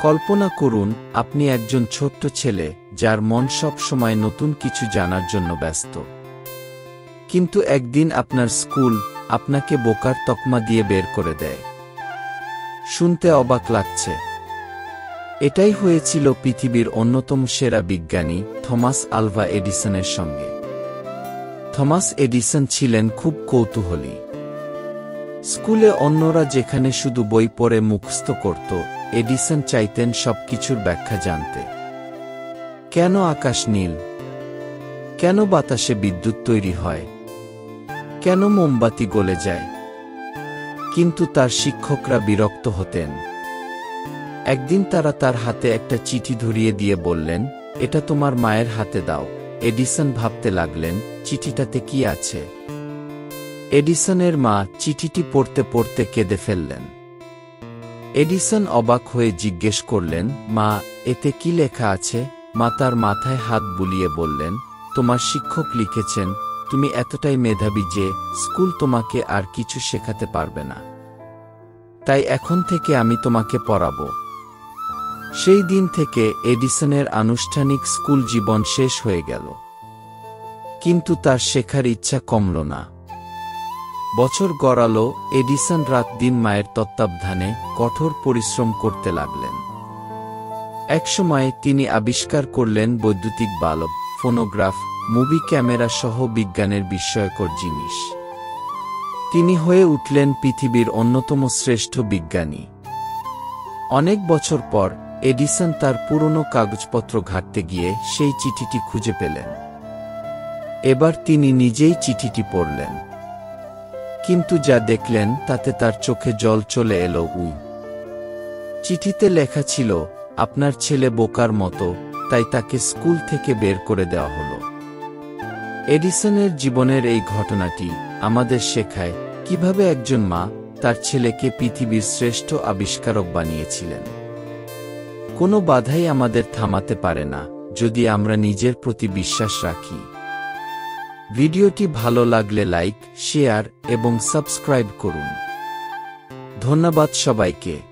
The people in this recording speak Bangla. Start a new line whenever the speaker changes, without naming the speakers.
কল্পনা করুন আপনি একজন ছোট্ট ছেলে যার মন সব সময় নতুন কিছু জানার জন্য ব্যস্ত। কিন্তু একদিন আপনার স্কুল আপনাকে বোকার তকমা দিয়ে বের করে দেয়। শুনতে অবাক লাগছে? এটাই হয়েছিল পৃথিবীর অন্যতম সেরা বিজ্ঞানী থমাস আলভা এডিসনের সঙ্গে। থমাস এডিসন ছিলেন খুব কৌতূহলী। স্কুলে অন্যরা যেখানে শুধু বই পড়ে মুখস্থ করত, এডিসন চাইতেন সবকিছুর ব্যাখ্যা জানতে। কেন আকাশ নীল? কেন বাতাসে বিদ্যুৎ তৈরি হয়? কেন মোমবাতি গলে যায়? কিন্তু তার শিক্ষকরা বিরক্ত হতেন। একদিন তারা তার হাতে একটা চিঠি ধরিয়ে দিয়ে বললেন, এটা তোমার মায়ের হাতে দাও। এডিসন ভাবতে লাগলেন, চিঠিটাতে কি আছে? এডিসনের মা চিঠিটি পড়তে পড়তে কেঁদে ফেললেন। এডিসন অবাক হয়ে জিজ্ঞেস করলেন, মা, এতে কি লেখা আছে? মা তার মাথায় হাত বুলিয়ে বললেন, তোমার শিক্ষক লিখেছেন, তুমি এতটাই মেধাবী যে স্কুল তোমাকে আর কিছু শেখাতে পারবে না। তাই এখন থেকে আমি তোমাকে পড়াবো। সেই দিন থেকে এডিসনের আনুষ্ঠানিক স্কুল জীবন শেষ হয়ে গেল। কিন্তু তার শেখার ইচ্ছা কমল না। বছর গড়ালো, এডিসন রাত দিন মায়ের তত্ত্বাবধানে কঠোর পরিশ্রম করতে লাগলেন। একসময় তিনি আবিষ্কার করলেন বৈদ্যুতিক বাল্ব, ফোনোগ্রাফ, মুভি ক্যামেরা সহ বিজ্ঞানের বিস্ময়কর জিনিস। তিনি হয়ে উঠলেন পৃথিবীর অন্যতম শ্রেষ্ঠ বিজ্ঞানী। অনেক বছর পর এডিসন তার পুরনো কাগজপত্র ঘাঁটতে গিয়ে সেই চিঠিটি খুঁজে পেলেন। এবার তিনি নিজেই চিঠিটি পড়লেন। কিন্তু যা দেখলেন তাতে তার চোখে জল চলে এলো। চিঠিতে লেখা ছিল, আপনার ছেলে বোকার মতো, তাই তাকে স্কুল থেকে বের করে দেওয়া হলো। এডিসনের জীবনের এই ঘটনাটি আমাদের শেখায় কিভাবে একজন মা তার ছেলেকে পৃথিবীর শ্রেষ্ঠ আবিষ্কারক বানিয়েছিলেন। কোনো বাধাই আমাদের থামাতে পারে না, যদি আমরা নিজের প্রতি বিশ্বাস রাখি। ভিডিওটি ভালো লাগলে লাইক, শেয়ার এবং সাবস্ক্রাইব করুন। ধন্যবাদ সবাইকে।